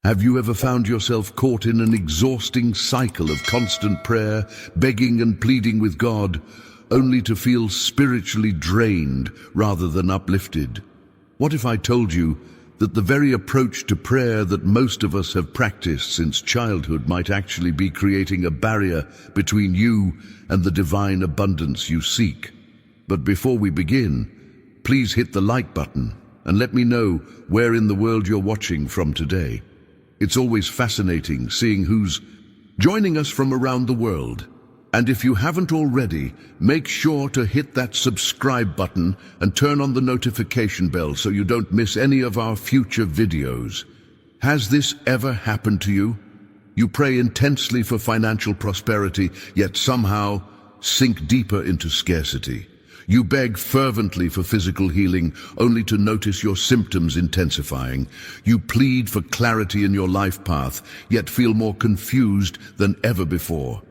Have you ever found yourself caught in an exhausting cycle of constant prayer, begging and pleading with God, only to feel spiritually drained rather than uplifted? What if I told you that the very approach to prayer that most of us have practiced since childhood might actually be creating a barrier between you and the divine abundance you seek? But before we begin, please hit the like button and let me know where in the world you're watching from today. It's always fascinating seeing who's joining us from around the world. And if you haven't already, make sure to hit that subscribe button and turn on the notification bell so you don't miss any of our future videos. Has this ever happened to you? You pray intensely for financial prosperity, yet somehow sink deeper into scarcity. You beg fervently for physical healing, only to notice your symptoms intensifying. You plead for clarity in your life path, yet feel more confused than ever before.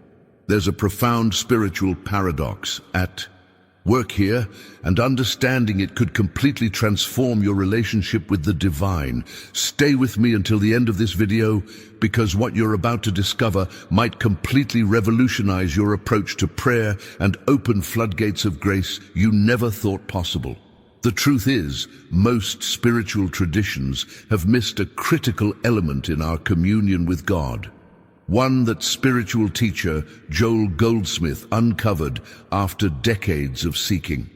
There's a profound spiritual paradox at work here, and understanding it could completely transform your relationship with the divine. Stay with me until the end of this video, because what you're about to discover might completely revolutionize your approach to prayer and open floodgates of grace you never thought possible. The truth is, most spiritual traditions have missed a critical element in our communion with God. One that spiritual teacher Goldsmith uncovered after decades of seeking.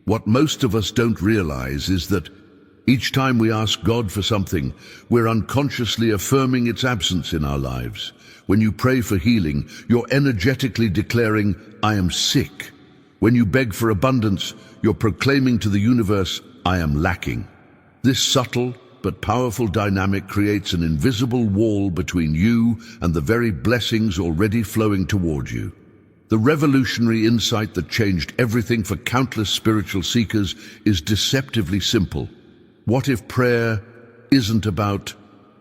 What most of us don't realize is that each time we ask God for something, we're unconsciously affirming its absence in our lives. When you pray for healing, you're energetically declaring, "I am sick." When you beg for abundance, you're proclaiming to the universe, "I am lacking." This subtle but powerful dynamic creates an invisible wall between you and the very blessings already flowing toward you. The revolutionary insight that changed everything for countless spiritual seekers is deceptively simple. What if prayer isn't about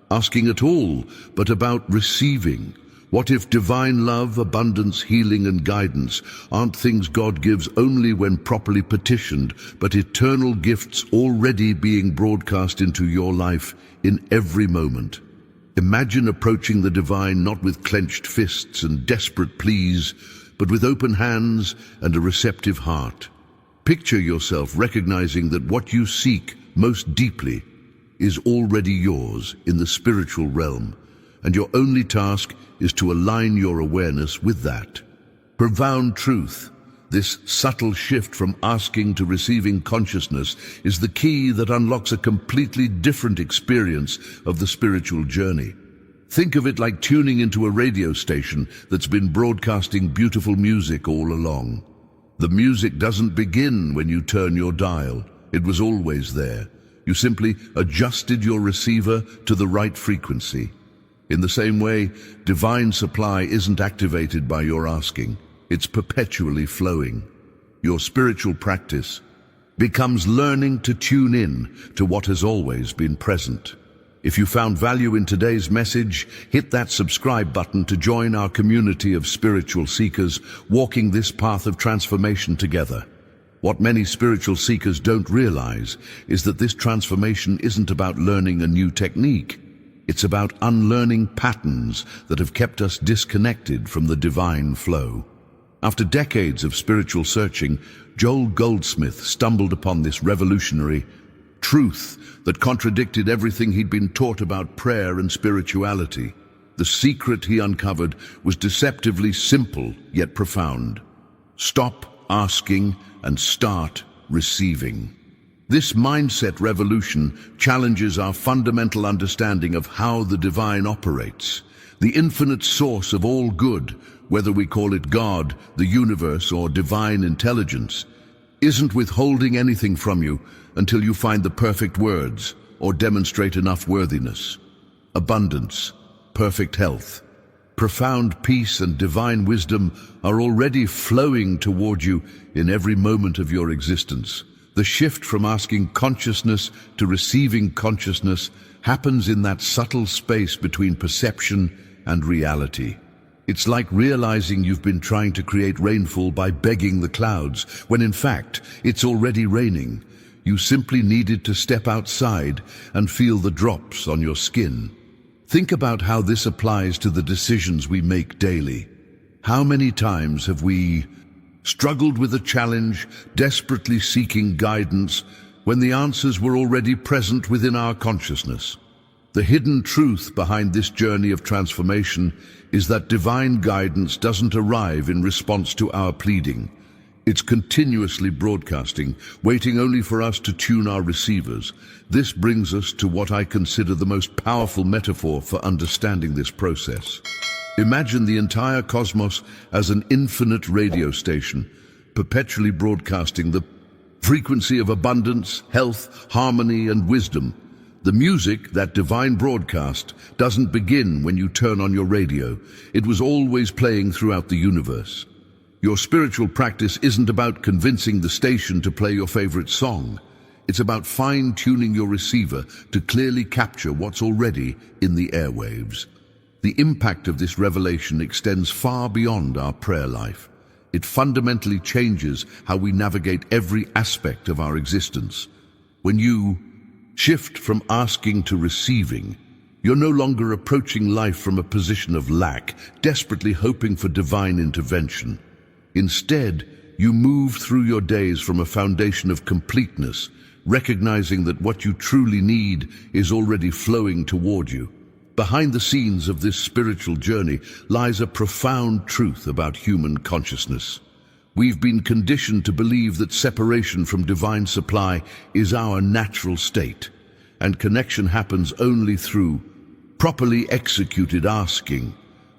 asking at all, but about receiving? What if divine love, abundance, healing, and guidance aren't things God gives only when properly petitioned, but eternal gifts already being broadcast into your life in every moment? Imagine approaching the divine not with clenched fists and desperate pleas, but with open hands and a receptive heart. Picture yourself recognizing that what you seek most deeply is already yours in the spiritual realm, and your only task is to align your awareness with that. Profound truth. This subtle shift from asking to receiving consciousness is the key that unlocks a completely different experience of the spiritual journey. Think of it like tuning into a radio station that's been broadcasting beautiful music all along. The music doesn't begin when you turn your dial. It was always there. You simply adjusted your receiver to the right frequency. In the same way, divine supply isn't activated by your asking. It's perpetually flowing. Your spiritual practice becomes learning to tune in to what has always been present. If you found value in today's message, hit that subscribe button to join our community of spiritual seekers walking this path of transformation together. What many spiritual seekers don't realize is that this transformation isn't about learning a new technique. It's about unlearning patterns that have kept us disconnected from the divine flow. After decades of spiritual searching, Goldsmith stumbled upon this revolutionary truth that contradicted everything he'd been taught about prayer and spirituality. The secret he uncovered was deceptively simple yet profound. Stop asking and start receiving. This mindset revolution challenges our fundamental understanding of how the divine operates. The infinite source of all good, whether we call it God, the universe, or divine intelligence, isn't withholding anything from you until you find the perfect words or demonstrate enough worthiness. Abundance, perfect health, profound peace, and divine wisdom are already flowing toward you in every moment of your existence. The shift from asking consciousness to receiving consciousness happens in that subtle space between perception and reality. It's like realizing you've been trying to create rainfall by begging the clouds, when in fact it's already raining. You simply needed to step outside and feel the drops on your skin. Think about how this applies to the decisions we make daily. How many times have we struggled with a challenge, desperately seeking guidance, when the answers were already present within our consciousness? The hidden truth behind this journey of transformation is that divine guidance doesn't arrive in response to our pleading. It's continuously broadcasting, waiting only for us to tune our receivers. This brings us to what I consider the most powerful metaphor for understanding this process. Imagine the entire cosmos as an infinite radio station, perpetually broadcasting the frequency of abundance, health, harmony, and wisdom. The music, that divine broadcast, doesn't begin when you turn on your radio. It was always playing throughout the universe. Your spiritual practice isn't about convincing the station to play your favorite song. It's about fine-tuning your receiver to clearly capture what's already in the airwaves. The impact of this revelation extends far beyond our prayer life. It fundamentally changes how we navigate every aspect of our existence. When you shift from asking to receiving, you're no longer approaching life from a position of lack, desperately hoping for divine intervention. Instead, you move through your days from a foundation of completeness, recognizing that what you truly need is already flowing toward you. Behind the scenes of this spiritual journey lies a profound truth about human consciousness. We've been conditioned to believe that separation from divine supply is our natural state, and connection happens only through properly executed asking.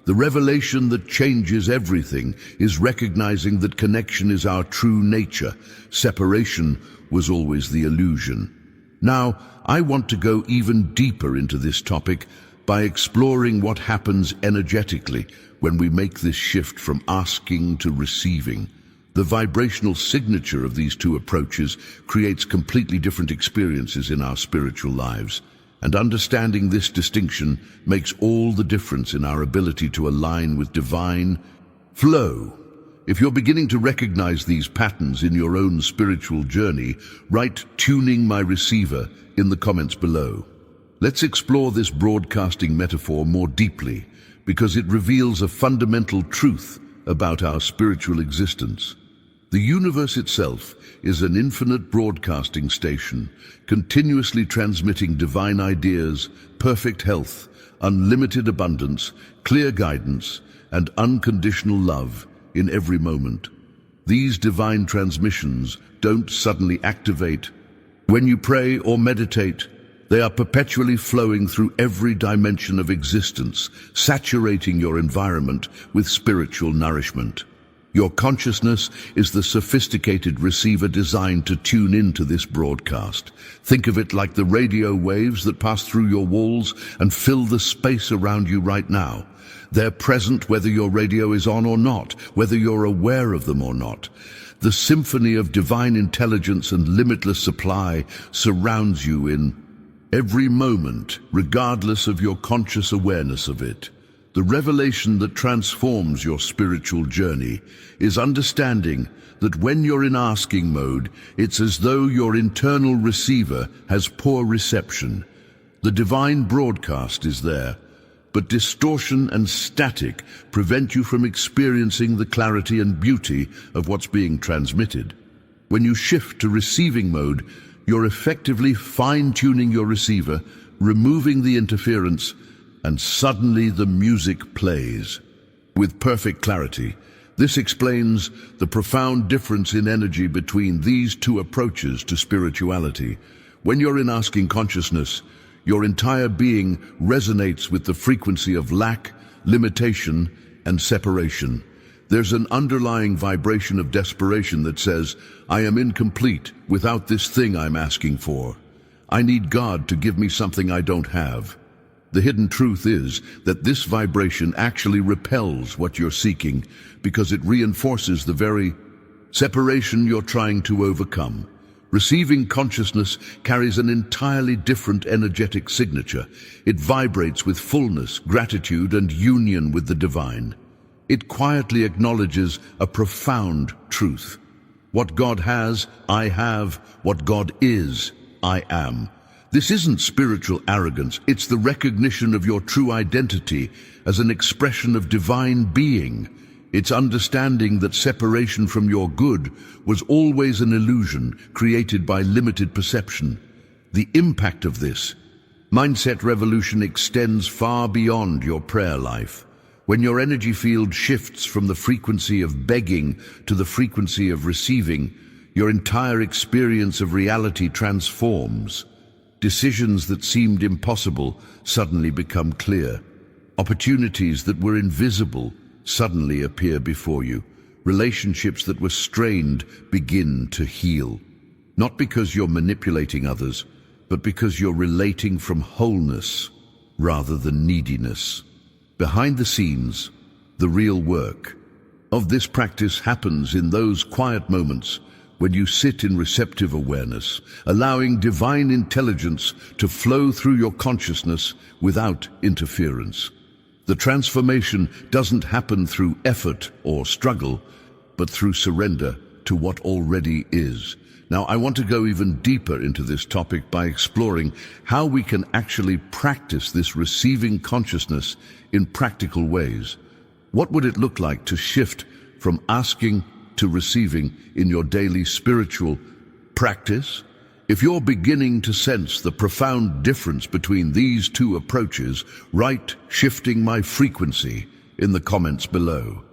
The revelation that changes everything is recognizing that connection is our true nature. Separation was always the illusion. Now, I want to go even deeper into this topic by exploring what happens energetically when we make this shift from asking to receiving. The vibrational signature of these two approaches creates completely different experiences in our spiritual lives. And understanding this distinction makes all the difference in our ability to align with divine flow. If you're beginning to recognize these patterns in your own spiritual journey, write "tuning my receiver" in the comments below. Let's explore this broadcasting metaphor more deeply, because it reveals a fundamental truth about our spiritual existence. The universe itself is an infinite broadcasting station, continuously transmitting divine ideas, perfect health, unlimited abundance, clear guidance, and unconditional love in every moment. These divine transmissions don't suddenly activate when you pray or meditate. They are perpetually flowing through every dimension of existence, saturating your environment with spiritual nourishment. Your consciousness is the sophisticated receiver designed to tune into this broadcast. Think of it like the radio waves that pass through your walls and fill the space around you right now. They're present whether your radio is on or not, whether you're aware of them or not. The symphony of divine intelligence and limitless supply surrounds you in every moment, regardless of your conscious awareness of it. The revelation that transforms your spiritual journey is understanding that when you're in asking mode, it's as though your internal receiver has poor reception. The divine broadcast is there, but distortion and static prevent you from experiencing the clarity and beauty of what's being transmitted. When you shift to receiving mode, you're effectively fine-tuning your receiver, removing the interference, and suddenly the music plays with perfect clarity. This explains the profound difference in energy between these two approaches to spirituality. When you're in asking consciousness, your entire being resonates with the frequency of lack, limitation, and separation. There's an underlying vibration of desperation that says, "I am incomplete without this thing I'm asking for. I need God to give me something I don't have." The hidden truth is that this vibration actually repels what you're seeking because it reinforces the very separation you're trying to overcome. Receiving consciousness carries an entirely different energetic signature. It vibrates with fullness, gratitude, and union with the divine. It quietly acknowledges a profound truth. What God has, I have. What God is, I am. This isn't spiritual arrogance, it's the recognition of your true identity as an expression of divine being. It's understanding that separation from your good was always an illusion created by limited perception. The impact of this mindset revolution extends far beyond your prayer life. When your energy field shifts from the frequency of begging to the frequency of receiving, your entire experience of reality transforms. Decisions that seemed impossible suddenly become clear. Opportunities that were invisible suddenly appear before you. Relationships that were strained begin to heal. Not because you're manipulating others, but because you're relating from wholeness rather than neediness. Behind the scenes, the real work of this practice happens in those quiet moments when you sit in receptive awareness, allowing divine intelligence to flow through your consciousness without interference. The transformation doesn't happen through effort or struggle, but through surrender to what already is. Now, I want to go even deeper into this topic by exploring how we can actually practice this receiving consciousness in practical ways. What would it look like to shift from asking to receiving in your daily spiritual practice? If you're beginning to sense the profound difference between these two approaches, write "shifting my frequency" in the comments below.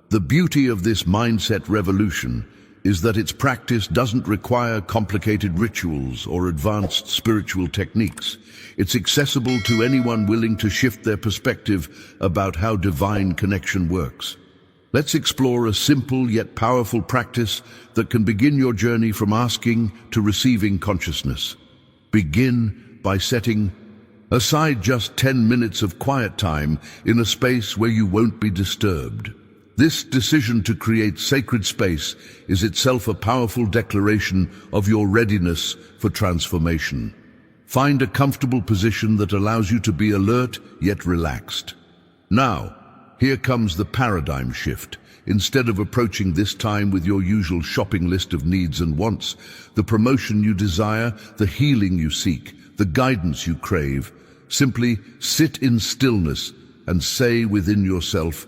The beauty of this mindset revolution is that its practice doesn't require complicated rituals or advanced spiritual techniques. It's accessible to anyone willing to shift their perspective about how divine connection works. Let's explore a simple yet powerful practice that can begin your journey from asking to receiving consciousness. Begin by setting aside just 10 minutes of quiet time in a space where you won't be disturbed. This decision to create sacred space is itself a powerful declaration of your readiness for transformation. Find a comfortable position that allows you to be alert yet relaxed. Now, here comes the paradigm shift. Instead of approaching this time with your usual shopping list of needs and wants, the promotion you desire, the healing you seek, the guidance you crave, simply sit in stillness and say within yourself,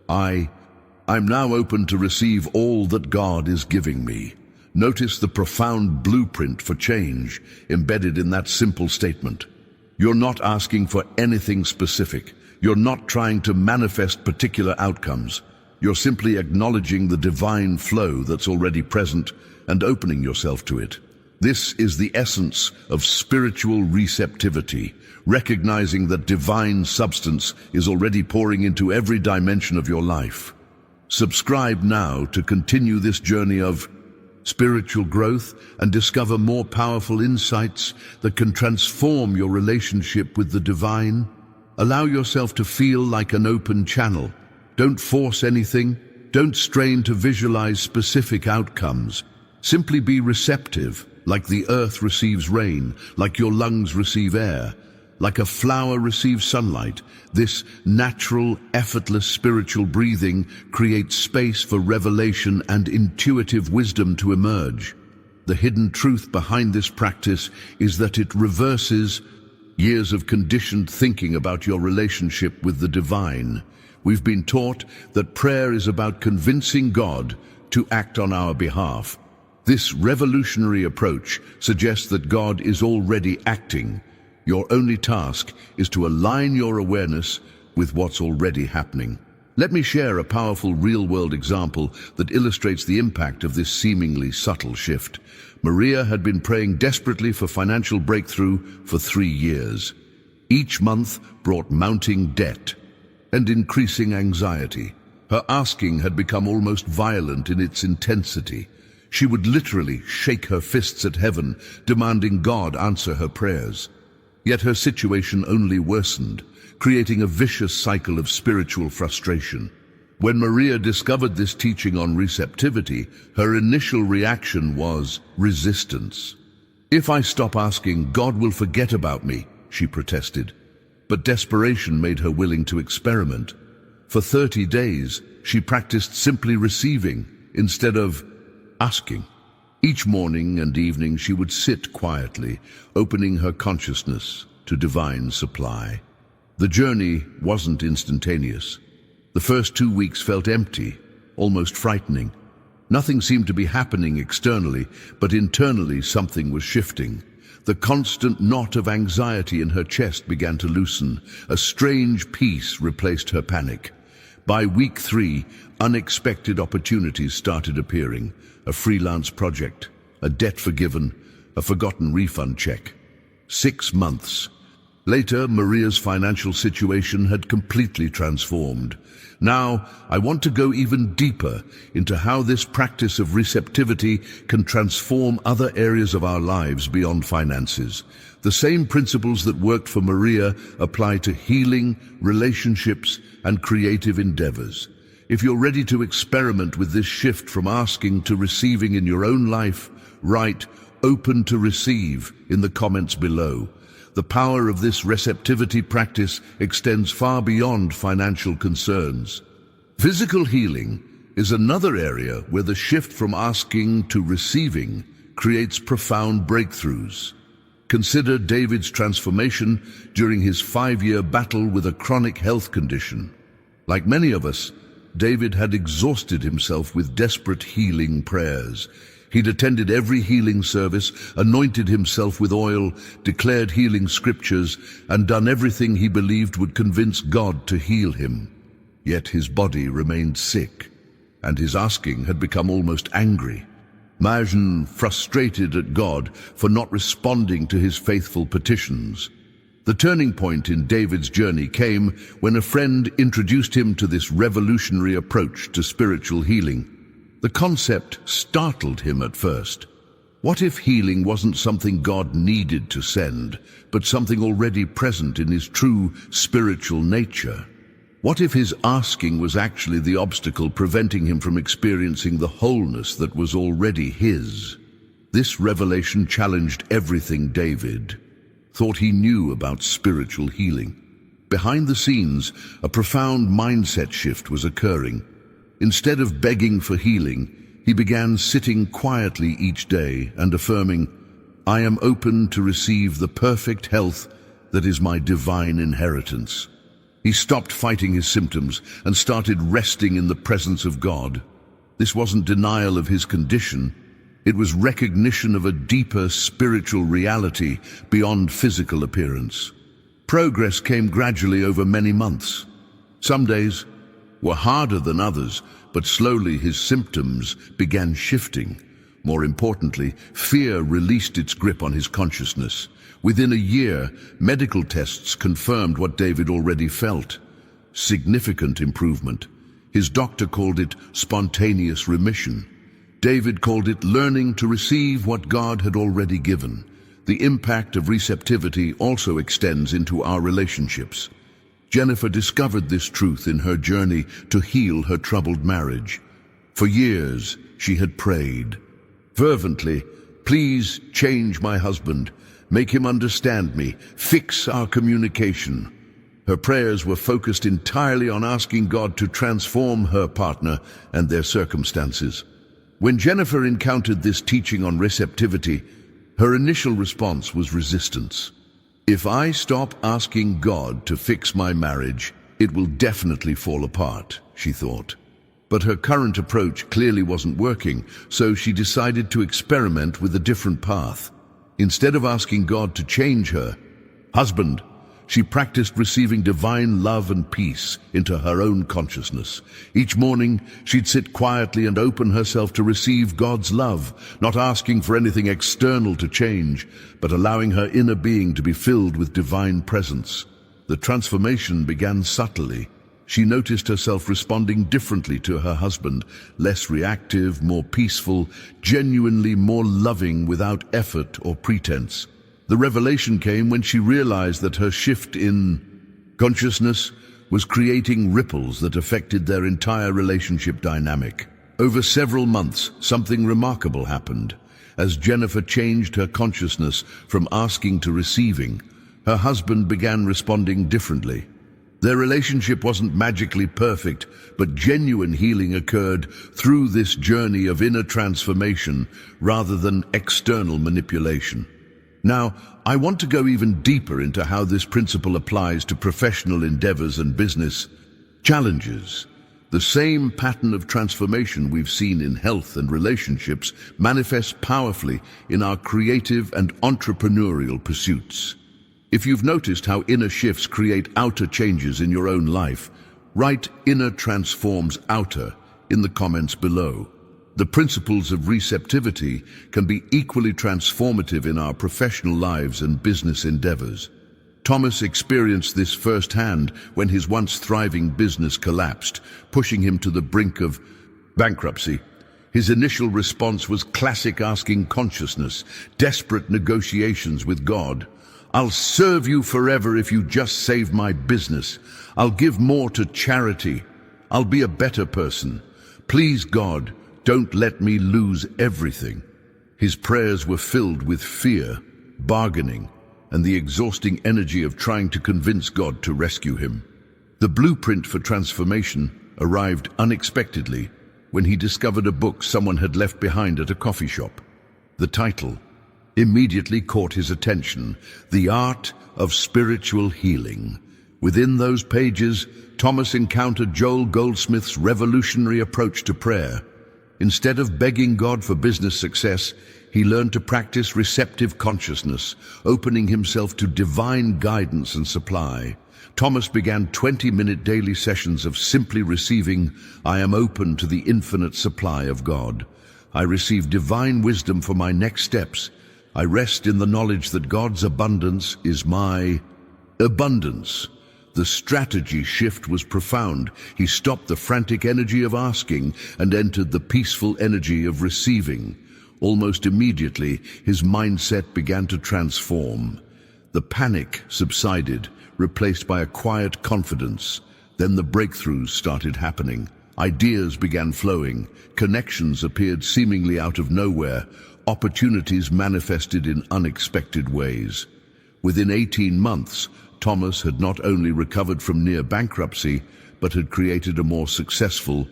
I'm now open to receive all that God is giving me. Notice the profound blueprint for change embedded in that simple statement. You're not asking for anything specific. You're not trying to manifest particular outcomes. You're simply acknowledging the divine flow that's already present and opening yourself to it. This is the essence of spiritual receptivity, recognizing that divine substance is already pouring into every dimension of your life. Subscribe now to continue this journey of spiritual growth and discover more powerful insights that can transform your relationship with the divine. Allow yourself to feel like an open channel. Don't force anything. Don't strain to visualize specific outcomes. Simply be receptive, like the earth receives rain, like your lungs receive air, like a flower receives sunlight. This natural, effortless spiritual breathing creates space for revelation and intuitive wisdom to emerge. The hidden truth behind this practice is that it reverses years of conditioned thinking about your relationship with the divine. We've been taught that prayer is about convincing God to act on our behalf. This revolutionary approach suggests that God is already acting. Your only task is to align your awareness with what's already happening. Let me share a powerful real-world example that illustrates the impact of this seemingly subtle shift. Maria had been praying desperately for financial breakthrough for 3 years. Each month brought mounting debt and increasing anxiety. Her asking had become almost violent in its intensity. She would literally shake her fists at heaven, demanding God answer her prayers. Yet her situation only worsened, creating a vicious cycle of spiritual frustration. When Maria discovered this teaching on receptivity, her initial reaction was resistance. "If I stop asking, God will forget about me," she protested. But desperation made her willing to experiment. For 30 days, she practiced simply receiving instead of asking. Each morning and evening she would sit quietly, opening her consciousness to divine supply. The journey wasn't instantaneous. The first 2 weeks felt empty, almost frightening. Nothing seemed to be happening externally, but internally something was shifting. The constant knot of anxiety in her chest began to loosen. A strange peace replaced her panic. By week 3, unexpected opportunities started appearing. A freelance project, a debt forgiven, a forgotten refund check. 6 months. Later, Maria's financial situation had completely transformed. Now, I want to go even deeper into how this practice of receptivity can transform other areas of our lives beyond finances. The same principles that worked for Maria apply to healing, relationships, and creative endeavors. If you're ready to experiment with this shift from asking to receiving in your own life, write "open to receive" in the comments below. The power of this receptivity practice extends far beyond financial concerns. Physical healing is another area where the shift from asking to receiving creates profound breakthroughs. Consider David's transformation during his 5-year battle with a chronic health condition. Like many of us, David had exhausted himself with desperate healing prayers. He'd attended every healing service, anointed himself with oil, declared healing scriptures, and done everything he believed would convince God to heal him. Yet his body remained sick, and his asking had become almost angry. Imagine frustrated at God for not responding to his faithful petitions. The turning point in David's journey came when a friend introduced him to this revolutionary approach to spiritual healing. The concept startled him at first. What if healing wasn't something God needed to send, but something already present in his true spiritual nature? What if his asking was actually the obstacle preventing him from experiencing the wholeness that was already his? This revelation challenged everything David thought he knew about spiritual healing. Behind the scenes, a profound mindset shift was occurring. Instead of begging for healing, he began sitting quietly each day and affirming, "I am open to receive the perfect health that is my divine inheritance." He stopped fighting his symptoms and started resting in the presence of God. This wasn't denial of his condition. It was recognition of a deeper spiritual reality beyond physical appearance. Progress came gradually over many months. Some days were harder than others, but slowly his symptoms began shifting. More importantly, fear released its grip on his consciousness. Within a year, medical tests confirmed what David already felt: significant improvement. His doctor called it spontaneous remission. David called it learning to receive what God had already given. The impact of receptivity also extends into our relationships. Jennifer discovered this truth in her journey to heal her troubled marriage. For years, she had prayed fervently, "Please change my husband, make him understand me, fix our communication." Her prayers were focused entirely on asking God to transform her partner and their circumstances. When Jennifer encountered this teaching on receptivity, her initial response was resistance. "If I stop asking God to fix my marriage, it will definitely fall apart," she thought. But her current approach clearly wasn't working, so she decided to experiment with a different path. Instead of asking God to change her husband, she practiced receiving divine love and peace into her own consciousness. Each morning, she'd sit quietly and open herself to receive God's love, not asking for anything external to change, but allowing her inner being to be filled with divine presence. The transformation began subtly. She noticed herself responding differently to her husband, less reactive, more peaceful, genuinely more loving without effort or pretense. The revelation came when she realized that her shift in consciousness was creating ripples that affected their entire relationship dynamic. Over several months, something remarkable happened. As Jennifer changed her consciousness from asking to receiving, her husband began responding differently. Their relationship wasn't magically perfect, but genuine healing occurred through this journey of inner transformation rather than external manipulation. Now, I want to go even deeper into how this principle applies to professional endeavors and business challenges. The same pattern of transformation we've seen in health and relationships manifests powerfully in our creative and entrepreneurial pursuits. If you've noticed how inner shifts create outer changes in your own life, write "inner transforms outer" in the comments below. The principles of receptivity can be equally transformative in our professional lives and business endeavors. Thomas experienced this firsthand when his once thriving business collapsed, pushing him to the brink of bankruptcy. His initial response was classic asking consciousness, desperate negotiations with God. "I'll serve you forever if you just save my business. I'll give more to charity. I'll be a better person. Please, God, don't let me lose everything." His prayers were filled with fear, bargaining, and the exhausting energy of trying to convince God to rescue him. The blueprint for transformation arrived unexpectedly when he discovered a book someone had left behind at a coffee shop. The title immediately caught his attention: The Art of Spiritual Healing. Within those pages, Thomas encountered Joel Goldsmith's revolutionary approach to prayer. Instead of begging God for business success, he learned to practice receptive consciousness, opening himself to divine guidance and supply. Thomas began 20-minute daily sessions of simply receiving, "I am open to the infinite supply of God. I receive divine wisdom for my next steps. I rest in the knowledge that God's abundance is my abundance." The strategy shift was profound. He stopped the frantic energy of asking and entered the peaceful energy of receiving. Almost immediately, his mindset began to transform. The panic subsided, replaced by a quiet confidence. Then the breakthroughs started happening. Ideas began flowing. Connections appeared seemingly out of nowhere. Opportunities manifested in unexpected ways. Within 18 months, Thomas had not only recovered from near bankruptcy, but had created a more successful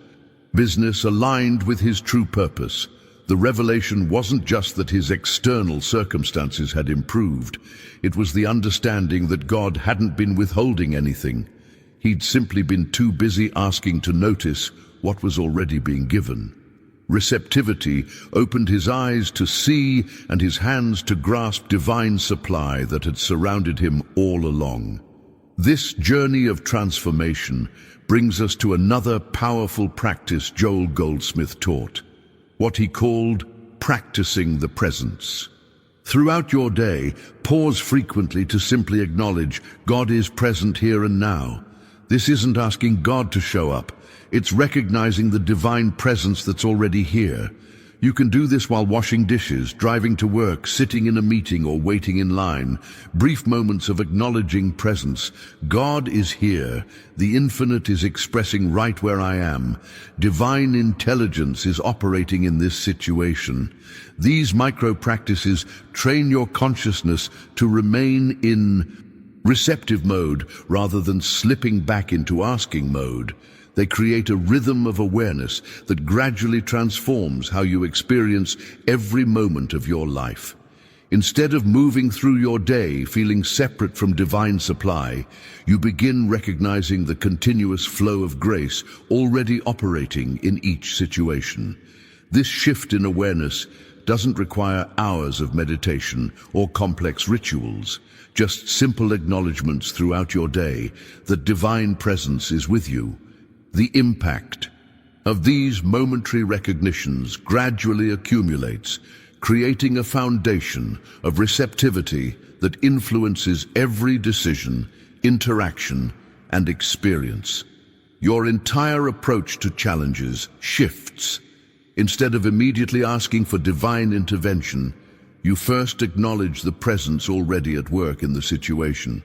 business aligned with his true purpose. The revelation wasn't just that his external circumstances had improved. It was the understanding that God hadn't been withholding anything. He'd simply been too busy asking to notice what was already being given. Receptivity opened his eyes to see and his hands to grasp divine supply that had surrounded him all along. This journey of transformation brings us to another powerful practice Joel Goldsmith taught, what he called practicing the presence. Throughout your day, pause frequently to simply acknowledge God is present here and now. This isn't asking God to show up. It's recognizing the divine presence that's already here. You can do this while washing dishes, driving to work, sitting in a meeting, or waiting in line. Brief moments of acknowledging presence. God is here. The infinite is expressing right where I am. Divine intelligence is operating in this situation. These micro practices train your consciousness to remain in receptive mode rather than slipping back into asking mode. They create a rhythm of awareness that gradually transforms how you experience every moment of your life. Instead of moving through your day feeling separate from divine supply, you begin recognizing the continuous flow of grace already operating in each situation. This shift in awareness doesn't require hours of meditation or complex rituals, just simple acknowledgements throughout your day that divine presence is with you. The impact of these momentary recognitions gradually accumulates, creating a foundation of receptivity that influences every decision, interaction, and experience. Your entire approach to challenges shifts. Instead of immediately asking for divine intervention, you first acknowledge the presence already at work in the situation.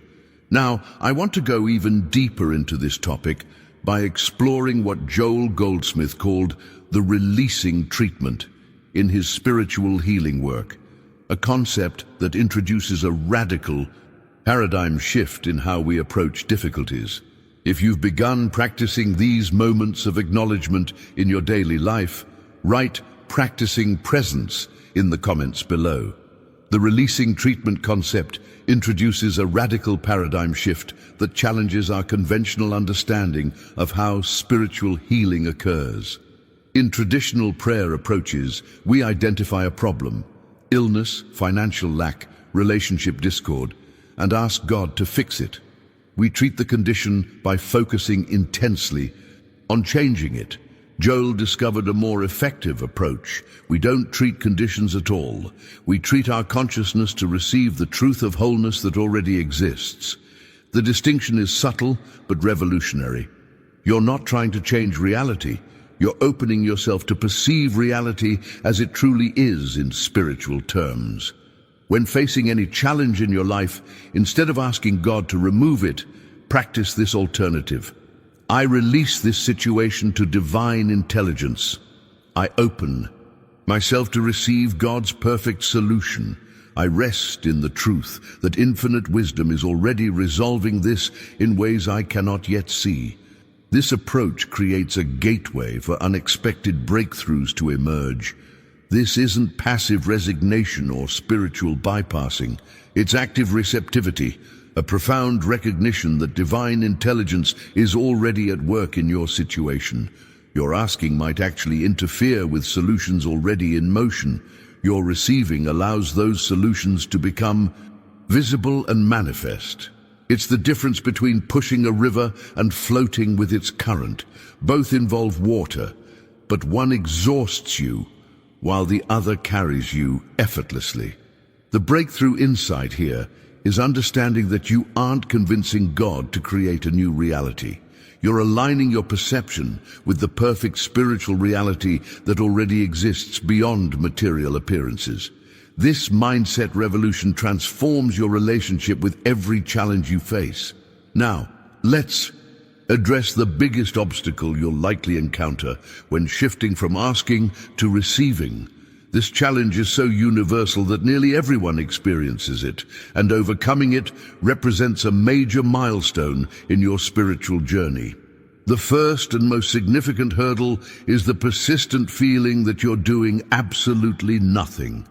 Now, I want to go even deeper into this topic by exploring what Joel Goldsmith called the releasing treatment in his spiritual healing work, a concept that introduces a radical paradigm shift in how we approach difficulties. If you've begun practicing these moments of acknowledgement in your daily life, write "practicing presence" in the comments below. The releasing treatment concept introduces a radical paradigm shift that challenges our conventional understanding of how spiritual healing occurs. In traditional prayer approaches, we identify a problem, illness, financial lack, relationship discord, and ask God to fix it. We treat the condition by focusing intensely on changing it. Joel discovered a more effective approach. We don't treat conditions at all. We treat our consciousness to receive the truth of wholeness that already exists. The distinction is subtle but revolutionary. You're not trying to change reality. You're opening yourself to perceive reality as it truly is in spiritual terms. When facing any challenge in your life, instead of asking God to remove it, practice this alternative. I release this situation to divine intelligence. I open myself to receive God's perfect solution. I rest in the truth that infinite wisdom is already resolving this in ways I cannot yet see. This approach creates a gateway for unexpected breakthroughs to emerge. This isn't passive resignation or spiritual bypassing. It's active receptivity, a profound recognition that divine intelligence is already at work in your situation. Your asking might actually interfere with solutions already in motion. Your receiving allows those solutions to become visible and manifest. It's the difference between pushing a river and floating with its current. Both involve water, but one exhausts you while the other carries you effortlessly. The breakthrough insight here is understanding that you aren't convincing God to create a new reality. You're aligning your perception with the perfect spiritual reality that already exists beyond material appearances. This mindset revolution transforms your relationship with every challenge you face. Now, let's address the biggest obstacle you'll likely encounter when shifting from asking to receiving. This challenge is so universal that nearly everyone experiences it, and overcoming it represents a major milestone in your spiritual journey. The first and most significant hurdle is the persistent feeling that you're doing absolutely nothing.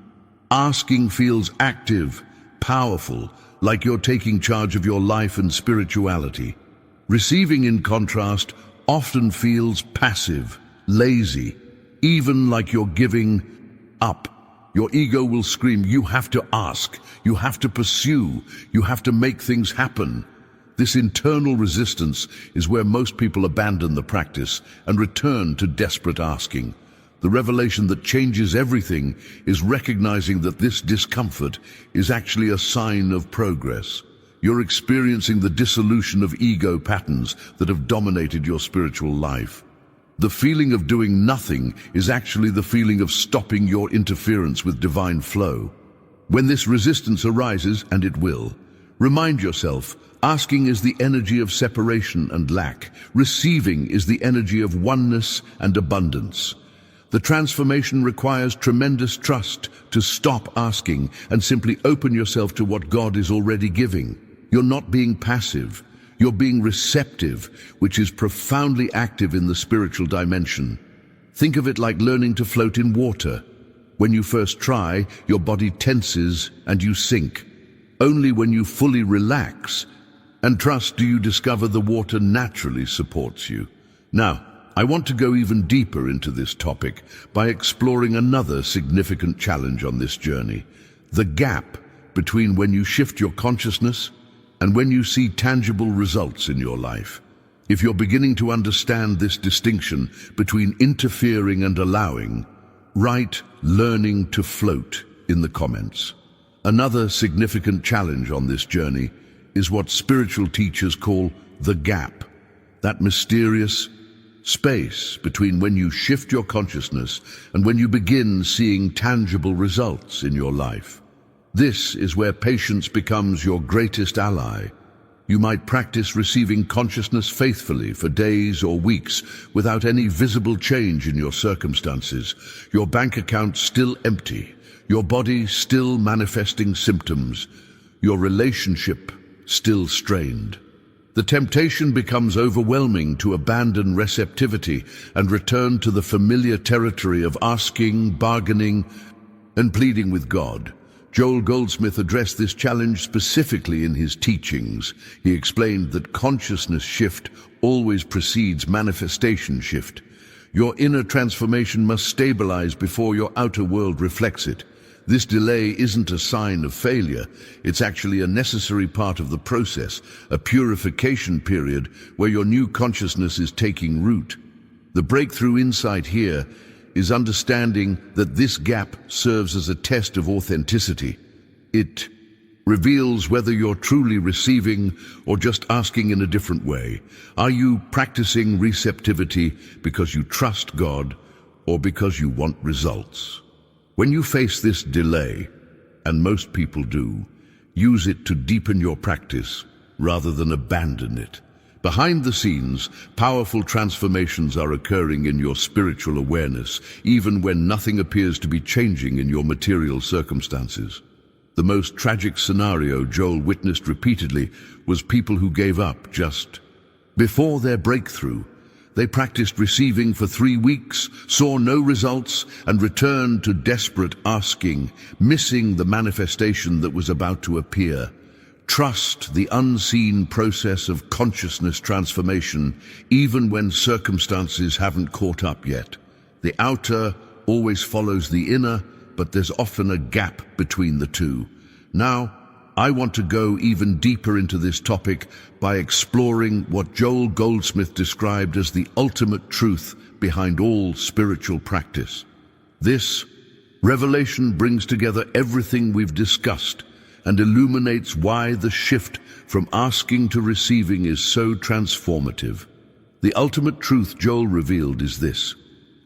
Asking feels active, powerful, like you're taking charge of your life and spirituality. Receiving, in contrast, often feels passive, lazy, even like you're giving up. Your ego will scream, you have to ask, you have to pursue, you have to make things happen. This internal resistance is where most people abandon the practice and return to desperate asking. The revelation that changes everything is recognizing that this discomfort is actually a sign of progress. You're experiencing the dissolution of ego patterns that have dominated your spiritual life. The feeling of doing nothing is actually the feeling of stopping your interference with divine flow. When this resistance arises, and it will, remind yourself, asking is the energy of separation and lack. Receiving is the energy of oneness and abundance. The transformation requires tremendous trust to stop asking and simply open yourself to what God is already giving. You're not being passive, you're being receptive, which is profoundly active in the spiritual dimension. Think of it like learning to float in water. When you first try, your body tenses and you sink. Only when you fully relax and trust do you discover the water naturally supports you. Now, I want to go even deeper into this topic by exploring another significant challenge on this journey: the gap between when you shift your consciousness and when you see tangible results in your life. If you're beginning to understand this distinction between interfering and allowing, write "learning to float" in the comments. Another significant challenge on this journey is what spiritual teachers call the gap, that mysterious space between when you shift your consciousness and when you begin seeing tangible results in your life. This is where patience becomes your greatest ally. You might practice receiving consciousness faithfully for days or weeks without any visible change in your circumstances, your bank account still empty, your body still manifesting symptoms, your relationship still strained. The temptation becomes overwhelming to abandon receptivity and return to the familiar territory of asking, bargaining, and pleading with God. Joel Goldsmith addressed this challenge specifically in his teachings. He explained that consciousness shift always precedes manifestation shift. Your inner transformation must stabilize before your outer world reflects it. This delay isn't a sign of failure. It's actually a necessary part of the process, a purification period where your new consciousness is taking root. The breakthrough insight here is understanding that this gap serves as a test of authenticity. It reveals whether you're truly receiving or just asking in a different way. Are you practicing receptivity because you trust God or because you want results? When you face this delay, and most people do, use it to deepen your practice rather than abandon it. Behind the scenes, powerful transformations are occurring in your spiritual awareness, even when nothing appears to be changing in your material circumstances. The most tragic scenario Joel witnessed repeatedly was people who gave up just before their breakthrough. They practiced receiving for 3 weeks, saw no results, and returned to desperate asking, missing the manifestation that was about to appear. Trust the unseen process of consciousness transformation, even when circumstances haven't caught up yet. The outer always follows the inner, but there's often a gap between the two. Now, I want to go even deeper into this topic by exploring what Joel Goldsmith described as the ultimate truth behind all spiritual practice. This revelation brings together everything we've discussed and illuminates why the shift from asking to receiving is so transformative. The ultimate truth Joel revealed is this: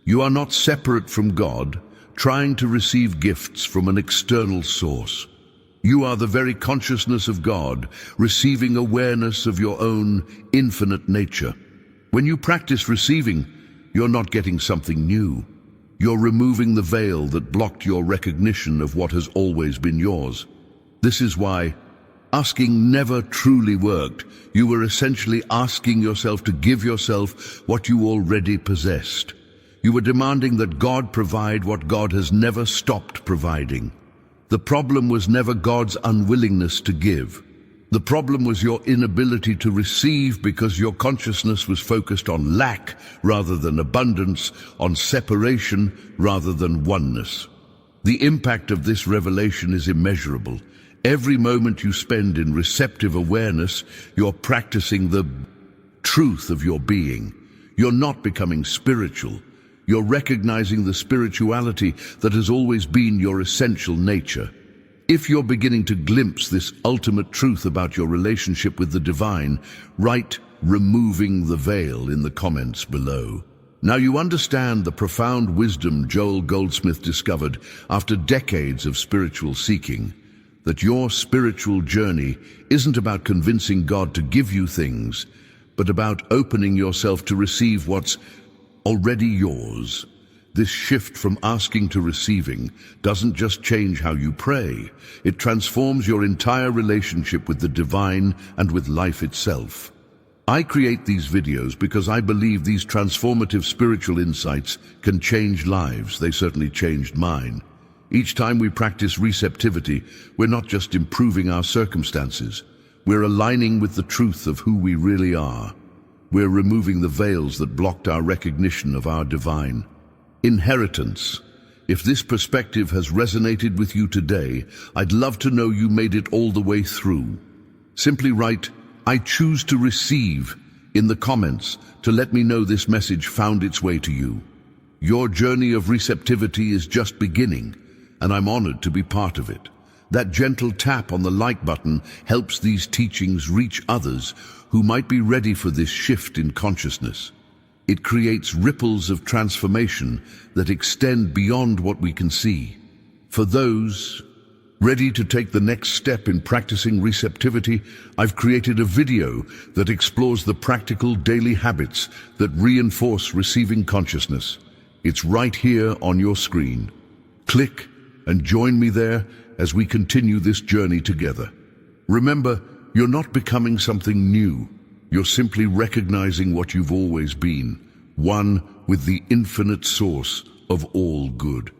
you are not separate from God, trying to receive gifts from an external source. You are the very consciousness of God, receiving awareness of your own infinite nature. When you practice receiving, you're not getting something new. You're removing the veil that blocked your recognition of what has always been yours. This is why asking never truly worked. You were essentially asking yourself to give yourself what you already possessed. You were demanding that God provide what God has never stopped providing. The problem was never God's unwillingness to give. The problem was your inability to receive because your consciousness was focused on lack rather than abundance, on separation rather than oneness. The impact of this revelation is immeasurable. Every moment you spend in receptive awareness, you're practicing the truth of your being. You're not becoming spiritual. You're recognizing the spirituality that has always been your essential nature. If you're beginning to glimpse this ultimate truth about your relationship with the divine, write "removing the veil" in the comments below. Now you understand the profound wisdom Joel Goldsmith discovered after decades of spiritual seeking, that your spiritual journey isn't about convincing God to give you things, but about opening yourself to receive what's already yours. This shift from asking to receiving doesn't just change how you pray, it transforms your entire relationship with the divine and with life itself. I create these videos because I believe these transformative spiritual insights can change lives. They certainly changed mine. Each time we practice receptivity, we're not just improving our circumstances, we're aligning with the truth of who we really are. We're removing the veils that blocked our recognition of our divine inheritance. If this perspective has resonated with you today, I'd love to know you made it all the way through. Simply write "I choose to receive" in the comments to let me know this message found its way to you. Your journey of receptivity is just beginning, and I'm honored to be part of it. That gentle tap on the like button helps these teachings reach others who might be ready for this shift in consciousness. It creates ripples of transformation that extend beyond what we can see. For those ready to take the next step in practicing receptivity, I've created a video that explores the practical daily habits that reinforce receiving consciousness. It's right here on your screen. Click and join me there as we continue this journey together. Remember, you're not becoming something new. You're simply recognizing what you've always been, one with the infinite source of all good.